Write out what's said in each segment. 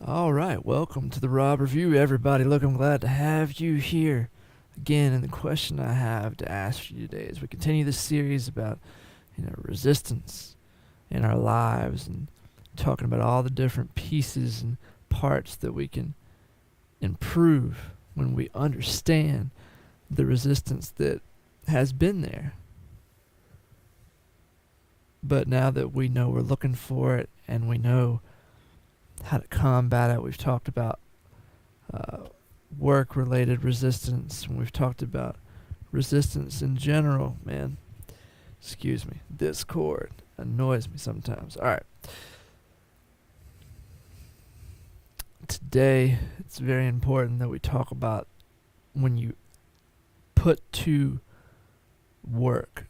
All right, welcome to the Rob Review, everybody. Look, I'm glad to have you here again. And the question I have to ask you today as we continue this series about, resistance in our lives and talking about all the different pieces and parts that we can improve when we understand the resistance that has been there. But now that we know we're looking for it and we know how to combat it, we've talked about uh, work related resistance, and we've talked about resistance in general, man. Excuse me. Discord annoys me sometimes. Alright. Today, it's very important that we talk about when you put to work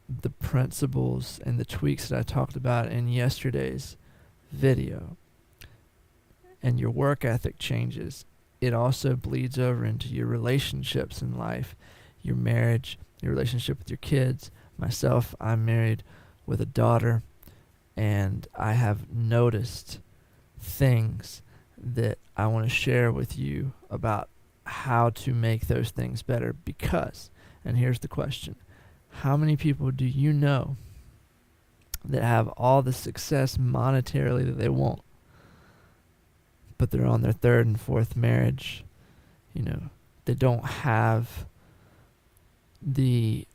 the principles and the tweaks that I talked about in yesterday's video, and your work ethic changes, it also bleeds over into your relationships in life, your marriage, your relationship with your kids. Myself, I'm married with a daughter, and I have noticed things that I want to share with you about how to make those things better. Because, and here's the question, how many people do you know that have all the success monetarily that they want, but they're on their third and fourth marriage? They don't have the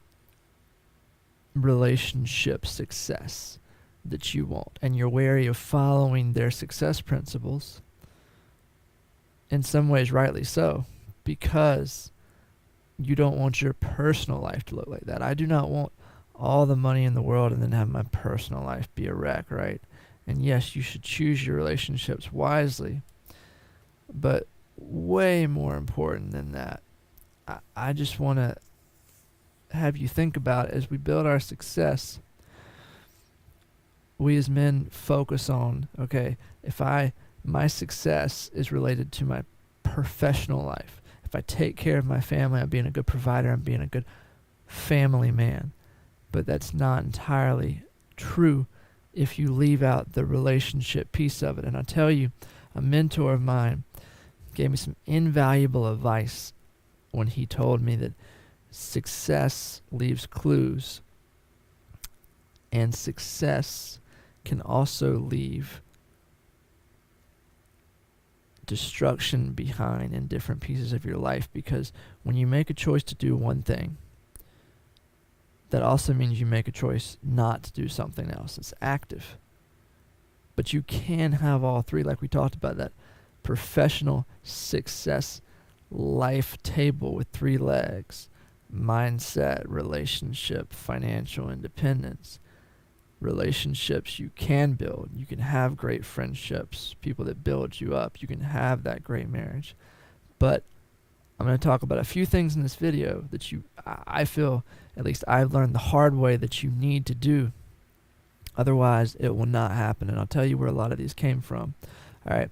relationship success that you want, and you're wary of following their success principles, in some ways rightly so, because you don't want your personal life to look like that. I do not want all the money in the world and then have my personal life be a wreck, right? And yes, you should choose your relationships wisely, but way more important than that, I just want to have you think about, as we build our success, we as men focus on, okay, if my success is related to my professional life. If I take care of my family, I'm being a good provider, I'm being a good family man. But that's not entirely true if you leave out the relationship piece of it. And I'll tell you, a mentor of mine gave me some invaluable advice when he told me that success leaves clues, and success can also leave destruction behind in different pieces of your life. Because when you make a choice to do one thing, that also means you make a choice not to do something else. It's active. But you can have all three, like we talked about, that professional success life table with 3 legs: mindset, relationship, financial independence. Relationships you can build. You can have great friendships, people that build you up. You can have that great marriage. But I'm going to talk about a few things in this video that I feel, at least I've learned the hard way, that you need to do. Otherwise, it will not happen. And I'll tell you where a lot of these came from. All right.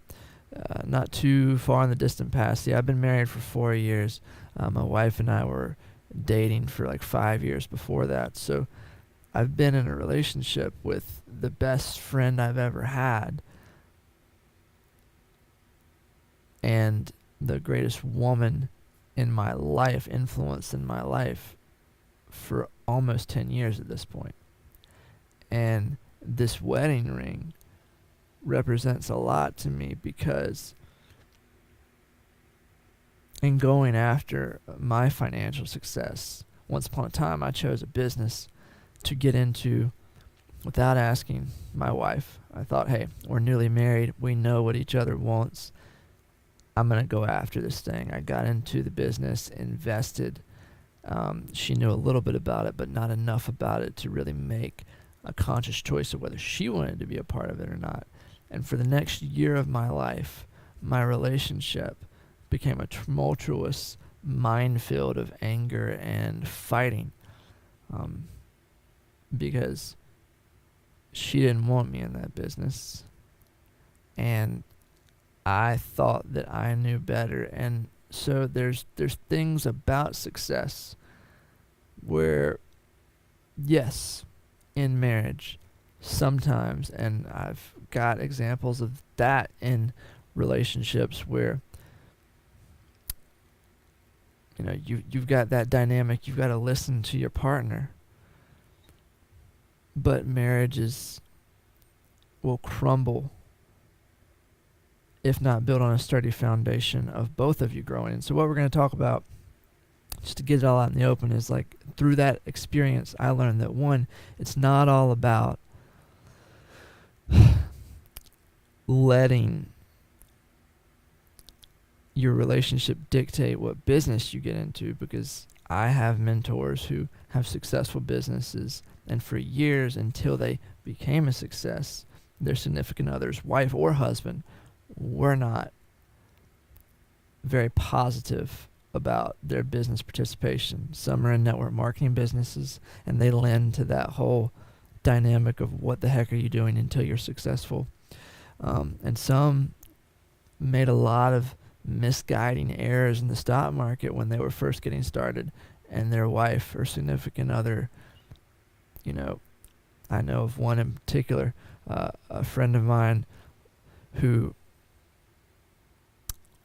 Not too far in the distant past. See, I've been married for 4 years. My wife and I were dating for like 5 years before that. So I've been in a relationship with the best friend I've ever had, and the greatest woman in my life, influence in my life, for almost 10 years at this point. And this wedding ring represents a lot to me, because in going after my financial success, once upon a time I chose a business to get into without asking my wife. I thought, hey, we're newly married. We know what each other wants. I'm going to go after this thing. I got into the business, invested. She knew a little bit about it, but not enough about it to really make a conscious choice of whether she wanted to be a part of it or not. And for the next year of my life, my relationship became a tumultuous minefield of anger and fighting. Because she didn't want me in that business, and I thought that I knew better. And so there's things about success where, yes, in marriage sometimes, and I've got examples of that in relationships where you've got that dynamic. You've got to listen to your partner, but marriages will crumble if not built on a sturdy foundation of both of you growing. And so what we're going to talk about, just to get it all out in the open, is like through that experience I learned that, one, it's not all about letting your relationship dictate what business you get into, because I have mentors who have successful businesses, and for years until they became a success, their significant others, wife or husband, were not very positive about their business participation. Some are in network marketing businesses, and they lend to that whole dynamic of what the heck are you doing until you're successful. And some made a lot of misguiding errors in the stock market when they were first getting started, and their wife or significant other, I know of one in particular, a friend of mine who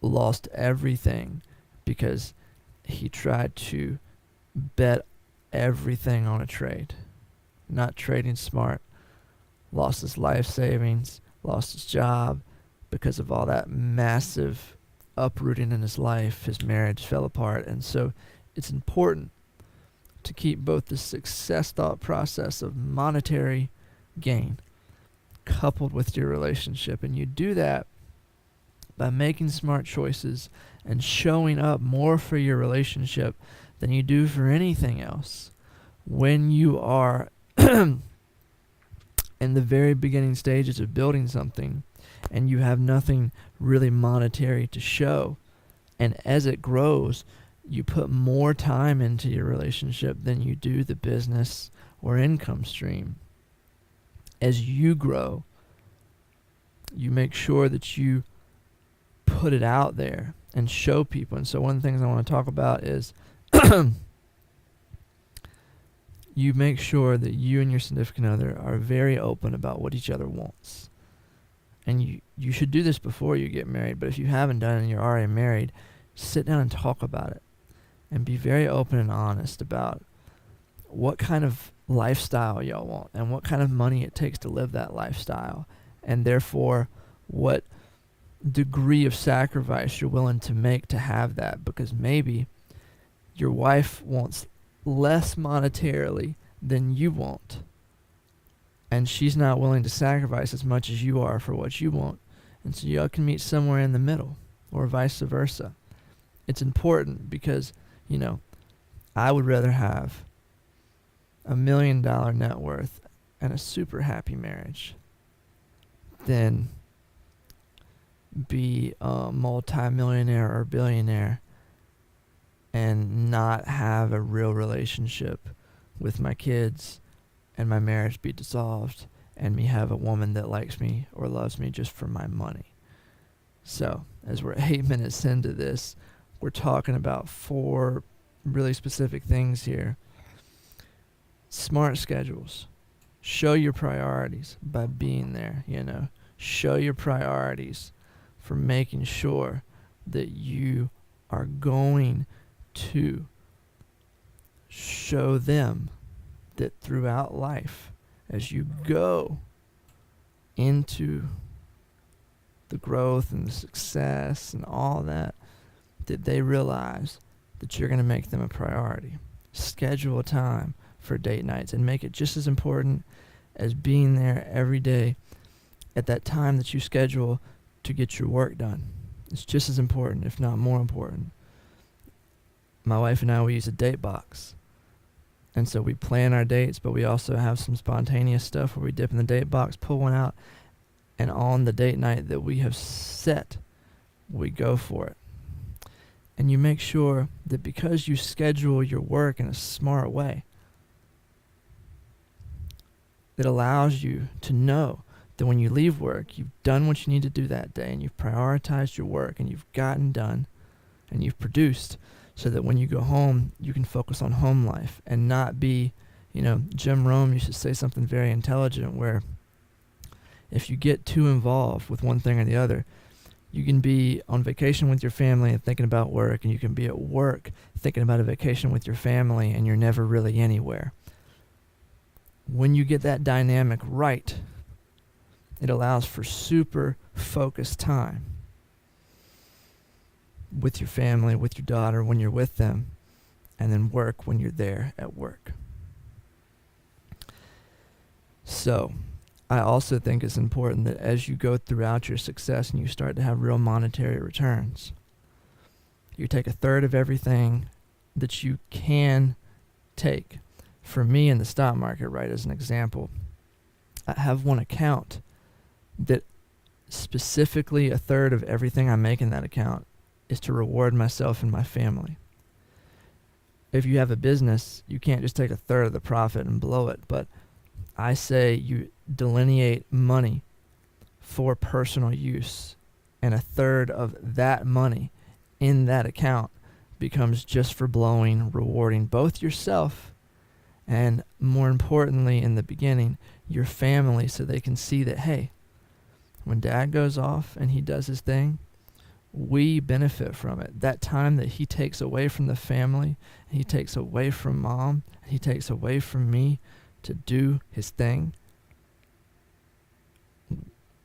lost everything because he tried to bet everything on a trade, not trading smart, lost his life savings, lost his job because of all that massive uprooting in his life. His marriage fell apart. And so it's important to keep both the success thought process of monetary gain coupled with your relationship. And you do that by making smart choices and showing up more for your relationship than you do for anything else. When you are in the very beginning stages of building something and you have nothing really monetary to show, and as it grows, you put more time into your relationship than you do the business or income stream. As you grow, you make sure that you put it out there and show people. And so one of the things I want to talk about is you make sure that you and your significant other are very open about what each other wants. And you should do this before you get married, but if you haven't done it and you're already married, sit down and talk about it. And be very open and honest about what kind of lifestyle y'all want and what kind of money it takes to live that lifestyle. And therefore, what degree of sacrifice you're willing to make to have that. Because maybe your wife wants less monetarily than you want, and she's not willing to sacrifice as much as you are for what you want. And so y'all can meet somewhere in the middle, or vice versa. It's important because, I would rather have $1 million net worth and a super happy marriage than be a multi-millionaire or billionaire and not have a real relationship with my kids, and my marriage be dissolved, and me have a woman that likes me or loves me just for my money. So, as we're 8 minutes into this, we're talking about 4 really specific things here. Smart schedules. Show your priorities by being there, Show your priorities for making sure that you are going to show them that throughout life, as you go into the growth and the success and all that they realize that you're going to make them a priority. Schedule a time for date nights and make it just as important as being there every day at that time that you schedule to get your work done. It's just as important, if not more important. My wife and I, we use a date box. And so we plan our dates, but we also have some spontaneous stuff where we dip in the date box, pull one out, and on the date night that we have set, we go for it. And you make sure that because you schedule your work in a smart way, it allows you to know that when you leave work, you've done what you need to do that day, and you've prioritized your work, and you've gotten done, and you've produced, so that when you go home, you can focus on home life and not be, Jim Rome used to say something very intelligent where if you get too involved with one thing or the other, You can be on vacation with your family and thinking about work, and you can be at work thinking about a vacation with your family, and you're never really anywhere. When you get that dynamic right, it allows for super focused time with your family, with your daughter, when you're with them, and then work when you're there at work. So, I also think it's important that as you go throughout your success and you start to have real monetary returns, you take a third of everything that you can take. For me in the stock market, right, as an example, I have one account that specifically a third of everything I make in that account is to reward myself and my family. If you have a business, you can't just take a third of the profit and blow it, but I say you delineate money for personal use, and a third of that money in that account becomes just for blowing, rewarding both yourself and, more importantly, in the beginning, your family, so they can see that, hey, when Dad goes off and he does his thing, we benefit from it. That time that he takes away from the family, he takes away from Mom, he takes away from me to do his thing,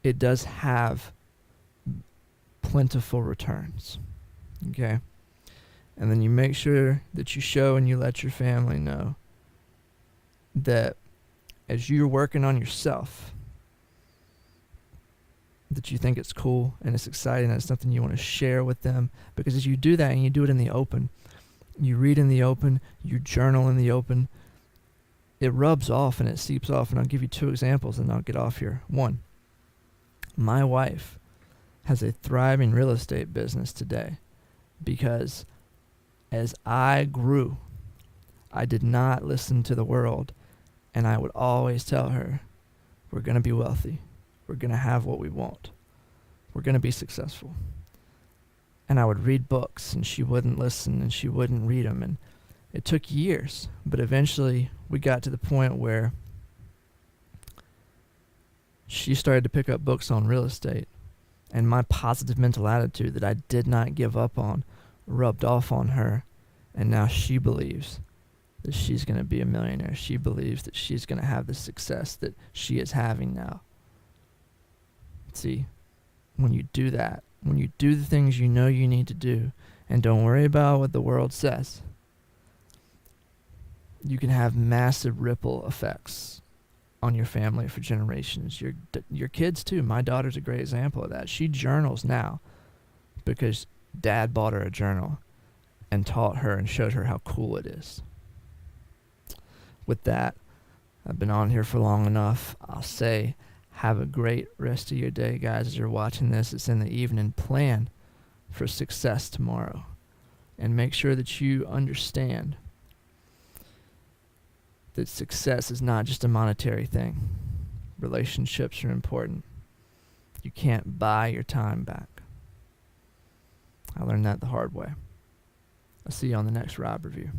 it does have plentiful returns. Okay? And then you make sure that you show and you let your family know that as you're working on yourself, that you think it's cool and it's exciting and it's something you want to share with them. Because as you do that and you do it in the open, you read in the open, you journal in the open, it rubs off and it seeps off. And I'll give you 2 examples and I'll get off here. 1, my wife has a thriving real estate business today because as I grew, I did not listen to the world, and I would always tell her, we're going to be wealthy. We're going to have what we want. We're going to be successful. And I would read books, and she wouldn't listen, and she wouldn't read them. And it took years, but eventually we got to the point where she started to pick up books on real estate. And my positive mental attitude that I did not give up on rubbed off on her. And now she believes that she's going to be a millionaire. She believes that she's going to have the success that she is having now. See, when you do that, when you do the things you know you need to do, and don't worry about what the world says, you can have massive ripple effects on your family for generations. Your kids too. My daughter's a great example of that. She journals now because Dad bought her a journal and taught her and showed her how cool it is. With that, I've been on here for long enough. I'll say have a great rest of your day, guys. As you're watching this, it's in the evening. Plan for success tomorrow. And make sure that you understand that success is not just a monetary thing. Relationships are important. You can't buy your time back. I learned that the hard way. I'll see you on the next Rob Review.